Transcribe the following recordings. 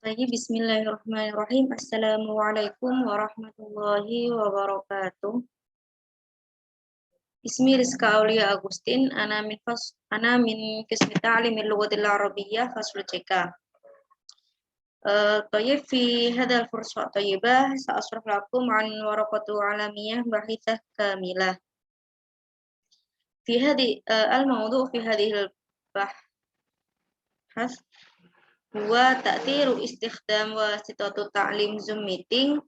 Baik, bismillahirrahmanirrahim. Assalamualaikum warahmatullahi wabarakatuh. Ismi Rizka Aulia Agustin, ana min qismi ta'limil lughatil arabiyyah fasl CK. طيب في هذا الفرصة طيبة سأشرح لكم عن ورقة علمية باحثة كاملة. في هذه الموضوع في هذه البحث هو تأثير استخدام واسطة التعليم Zoom meeting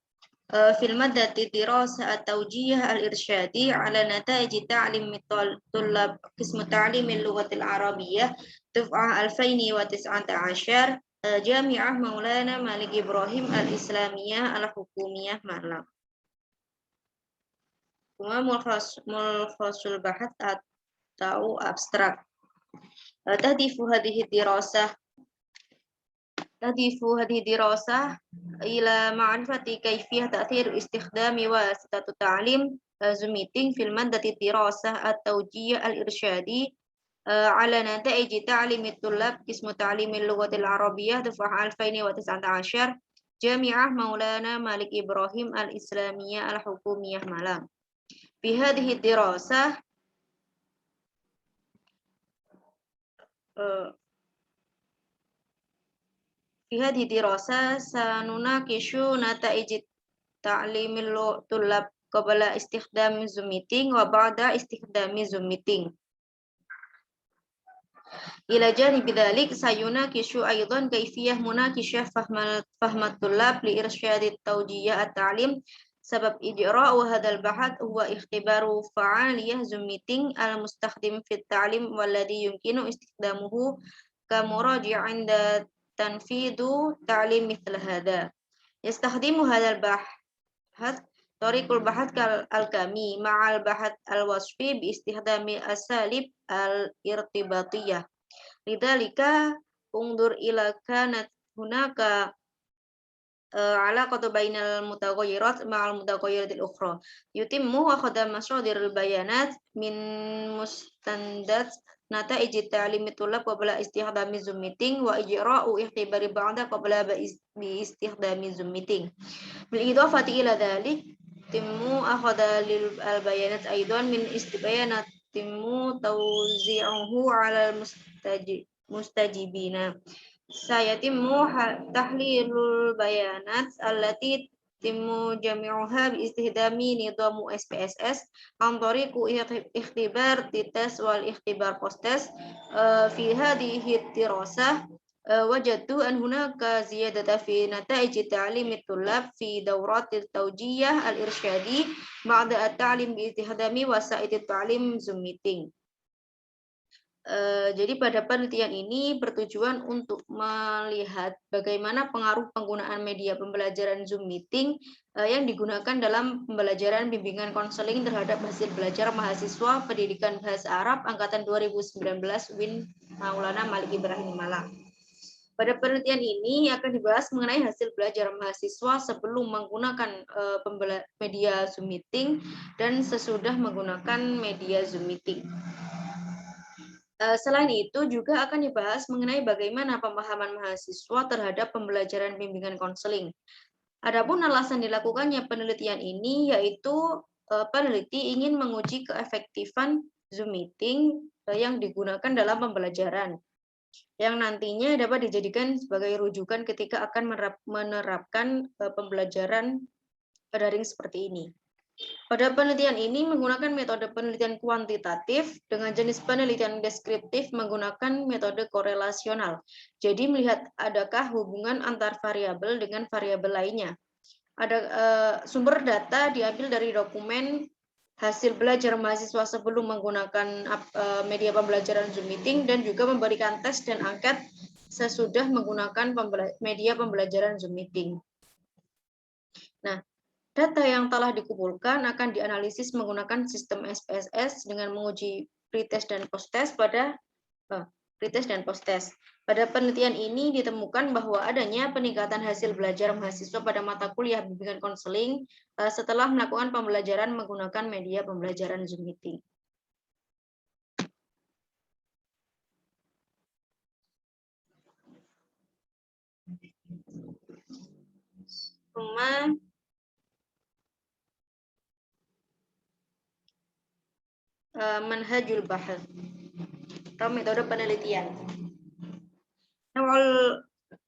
في المادة الدراسة التوجيه الإرشادي على نتائج تعليم طلاب قسم تعليم اللغة العربية دفعة 2019 جامعة مولانا مالك إبراهيم الإسلامية الحكومية Malang. Mulkhasul bahat atau abstrak. تهدف هذه الدراسة إلى معرفة كيفية تأثير استخدام واسطة التعليم Zoom meeting في المادة الدراسة التوجيه الإرشادي على نتائج تعليم الطلاب قسم تعليم اللغة العربية دفعة 2019 جامعة مولانا مالك إبراهيم الإسلامية الحكومية Malang. في هذه الدراسة سنناقش نتائج تعليم الطلاب قبل استخدام Zoom meeting وبعد استخدام Zoom meeting. إلى جانب ذلك سيناقش أيضا كيفية مناقشة فهم الطلاب لإرشاد التوجيه التعليم. سبب إجراء هذا البحث هو اختبار فعالية Zoom meeting المستخدم في التعليم والذي يمكن استخدامه كمراجع عند تنفيذ تعليم مثل هذا. يستخدم هذا البحث طريق البحث الكمي مع البحث الوصفي باستخدام الأساليب الارتباطية. لذلك انظر إلى كانت هناك علاقة بين المتغيرات مع المتغيرات الأخرى. يتم أخذ مصادر البيانات من مستندات نتائج تعليم الطلاب قبل استخدام Zoom meeting وإجراء اختبار بعد قبل باستخدام Zoom meeting. بالإضافة إلى ذلك يتم أخذ البيانات أيضا من بيانات يتم توزيعه على المستجيبين. سيتم تحليل البيانات التي يتم جمعها باستخدام نظام SPSS عن طريق اختبار تيست والاختبار بوست-تيست. في هذه الدراسة وجدت أن هناك زيادة في نتائج تعليم الطلاب في دورات التوجيه الإرشادي بعد التعليم باستخدام وسائل التعليم Zoom meeting. Jadi pada penelitian ini bertujuan untuk melihat bagaimana pengaruh penggunaan media pembelajaran Zoom meeting yang digunakan dalam pembelajaran bimbingan konseling terhadap hasil belajar mahasiswa pendidikan bahasa Arab angkatan 2019 UIN Maulana Malik Ibrahim Malang. Pada penelitian ini akan dibahas mengenai hasil belajar mahasiswa sebelum menggunakan media Zoom meeting dan sesudah menggunakan media Zoom meeting. Selain itu juga akan dibahas mengenai bagaimana pemahaman mahasiswa terhadap pembelajaran bimbingan konseling. Adapun alasan dilakukannya penelitian ini yaitu peneliti ingin menguji keefektifan Zoom meeting yang digunakan dalam pembelajaran, yang nantinya dapat dijadikan sebagai rujukan ketika akan menerapkan pembelajaran daring seperti ini. Pada penelitian ini menggunakan metode penelitian kuantitatif dengan jenis penelitian deskriptif menggunakan metode korelasional. Jadi melihat adakah hubungan antar variabel dengan variabel lainnya. Ada sumber data diambil dari dokumen hasil belajar mahasiswa sebelum menggunakan media pembelajaran Zoom meeting dan juga memberikan tes dan angket sesudah menggunakan media pembelajaran Zoom meeting. Nah, data yang telah dikumpulkan akan dianalisis menggunakan sistem SPSS dengan menguji pretest dan posttest pada Pada penelitian ini ditemukan bahwa adanya peningkatan hasil belajar mahasiswa pada mata kuliah bimbingan konseling setelah melakukan pembelajaran menggunakan media pembelajaran Zoom meeting. Rumah manhajul bahth atau metode penelitian.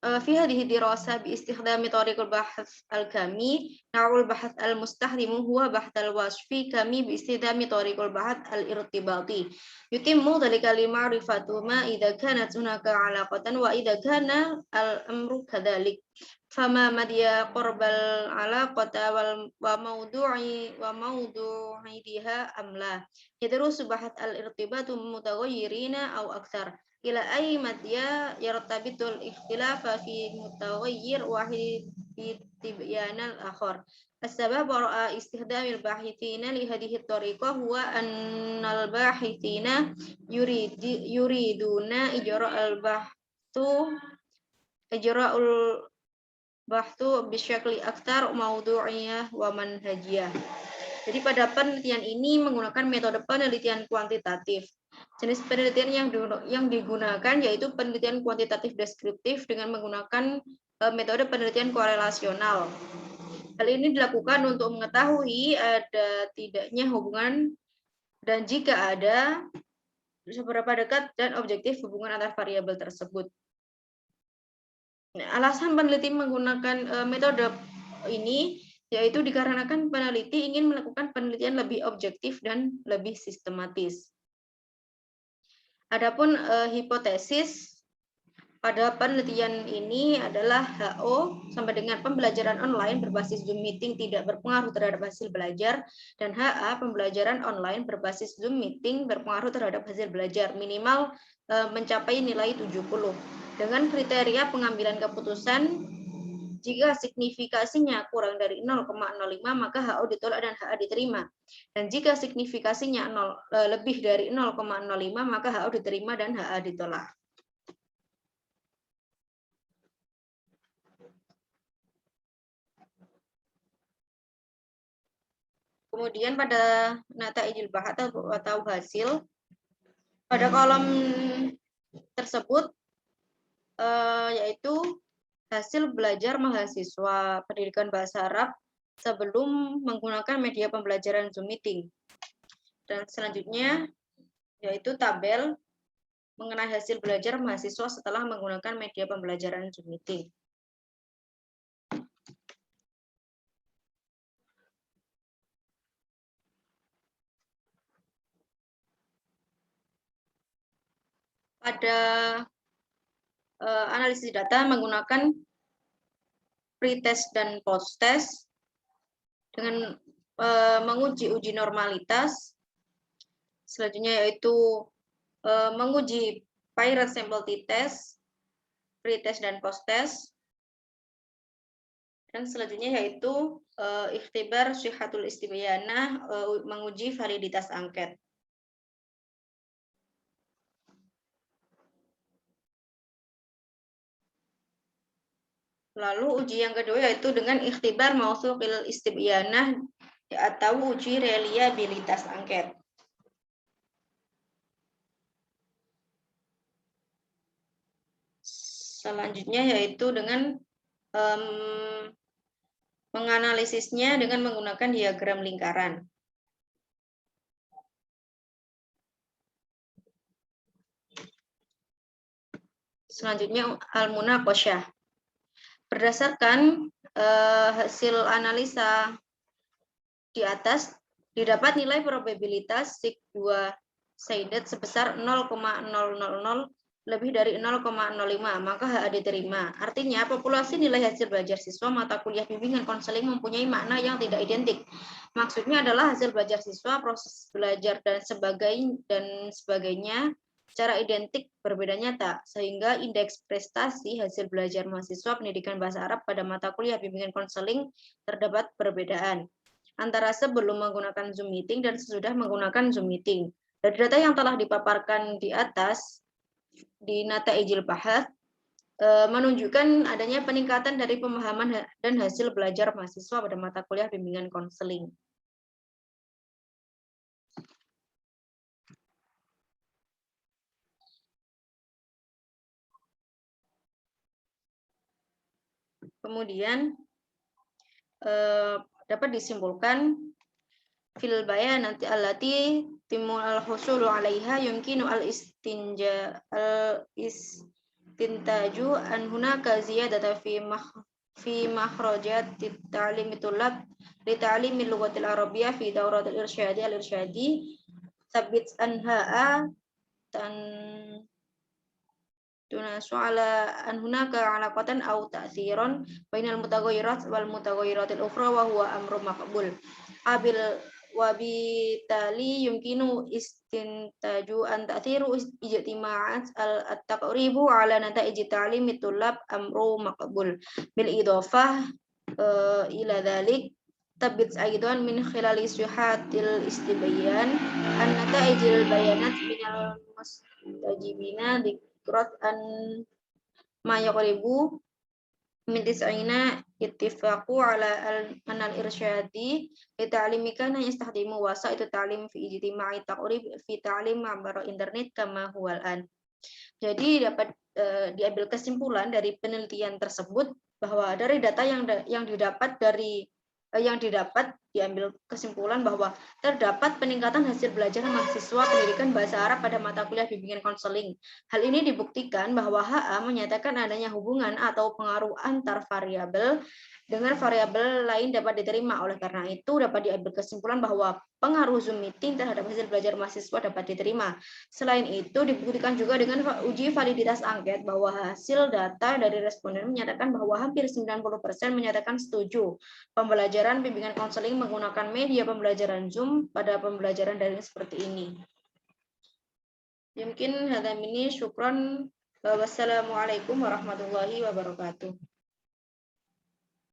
في هذه الدراسة باستخدام طريق البحث الكمي نوع البحث المستخدم هو بحث الوصف كمي باستخدام طريق البحث الارتباطي يتم ذلك لمعرفة ما إذا كانت هناك علاقة وإذا كان الأمر كذلك فما مدى قرب العلاقة وموضوعها أم لا يدرس بحث الارتباط متغيرين أو أكثر إلى أي مدى يرتبط الاختلاف في متغير واحد بتبيان الآخر السبب وراء استخدام الباحثين لهذه الطريقة هو أن الباحثين يريدون إجراء البحث بشكل أكثر موضوعية ومنهجية. Jadi pada penelitian ini menggunakan metode penelitian kuantitatif. Jenis penelitian yang digunakan yaitu penelitian kuantitatif deskriptif dengan menggunakan metode penelitian korelasional. Hal ini dilakukan untuk mengetahui ada tidaknya hubungan dan jika ada, seberapa dekat dan objektif hubungan antar variabel tersebut. Nah, alasan peneliti menggunakan metode ini yaitu dikarenakan peneliti ingin melakukan penelitian lebih objektif dan lebih sistematis. Adapun hipotesis pada penelitian ini adalah HO sampai dengan pembelajaran online berbasis Zoom meeting tidak berpengaruh terhadap hasil belajar dan HA pembelajaran online berbasis Zoom meeting berpengaruh terhadap hasil belajar minimal mencapai nilai 70. Dengan kriteria pengambilan keputusan jika signifikasinya kurang dari 0,05 maka HO ditolak dan HA diterima. Dan jika signifikasinya lebih dari 0,05 maka HO diterima dan HA ditolak. Kemudian pada nataijul bahth atau hasil pada kolom tersebut yaitu hasil belajar mahasiswa pendidikan bahasa Arab sebelum menggunakan media pembelajaran Zoom meeting. Dan selanjutnya yaitu tabel mengenai hasil belajar mahasiswa setelah menggunakan media pembelajaran Zoom meeting. Pada analisis data menggunakan pretest dan posttest dengan menguji uji normalitas. Selanjutnya yaitu menguji Pirate Sample T-test, pretest dan posttest. Dan selanjutnya yaitu ikhtibar syihatul istibiyanah, menguji validitas angket. Lalu uji yang kedua yaitu dengan ikhtibar mausuqil istibyanah atau uji reliabilitas angket. Selanjutnya yaitu dengan menganalisisnya dengan menggunakan diagram lingkaran. Selanjutnya al-munaqasyah. Berdasarkan hasil analisa di atas, didapat nilai probabilitas sig2 shaded sebesar 0,000 lebih dari 0,05, maka HA diterima. Artinya, populasi nilai hasil belajar siswa mata kuliah bimbingan konseling mempunyai makna yang tidak identik. Maksudnya adalah hasil belajar siswa, proses belajar, dan sebagainya secara identik berbeda nyata, sehingga indeks prestasi hasil belajar mahasiswa pendidikan bahasa Arab pada mata kuliah bimbingan konseling terdapat perbedaan antara sebelum menggunakan Zoom meeting dan sesudah menggunakan Zoom meeting. Dari data yang telah dipaparkan di atas, di nataijul bahth, menunjukkan adanya peningkatan dari pemahaman dan hasil belajar mahasiswa pada mata kuliah bimbingan konseling. Kemudian dapat disimpulkan fil bayanati allati timul al-husulu 'alaiha yumkinu al-istintaju an hunaka ziyadata fi makhrajat at-ta'lim tulab li ta'lim al-lughati al-arabiyyah fi dawrat al-irsyadi tsabbit anha'a tan tunasu ala an hunaka 'alaqatan aw ta'thiran bainal mutaghayyirat wal mutaghayyiratil ukhra wa huwa amrun maqbul abil wabitali yumkinu istintaju an ta'thiru ijtima'at at-taqribu ala nata'ij ta'limi tulab amru maqbul bil idhafah ila dhalik tabit aidan min khilal isyuhatil istibyan an nata'ijil bayanat minal mustajibina dikrat an ma yaqribu min tis'ina ittifaqu ala anal irsyadi li ta'limika na yastakhdimu wasa itu ta'lim fi ijtima'i taqrib fi ta'lim ma'bar internet kama huwal an. Jadi dapat diambil kesimpulan dari penelitian tersebut bahwa dari data yang didapat diambil kesimpulan bahwa terdapat peningkatan hasil belajar mahasiswa pendidikan bahasa Arab pada mata kuliah bimbingan konseling. Hal ini dibuktikan bahwa HA menyatakan adanya hubungan atau pengaruh antar variabel dengan variabel lain dapat diterima. Oleh karena itu dapat diambil kesimpulan bahwa pengaruh Zoom meeting terhadap hasil belajar mahasiswa dapat diterima. Selain itu dibuktikan juga dengan uji validitas angket bahwa hasil data dari responden menyatakan bahwa hampir 90% menyatakan setuju pembelajaran bimbingan konseling menggunakan media pembelajaran Zoom pada pembelajaran daring seperti ini. Mungkin hadza minni syukran. Wassalamualaikum warahmatullahi wabarakatuh.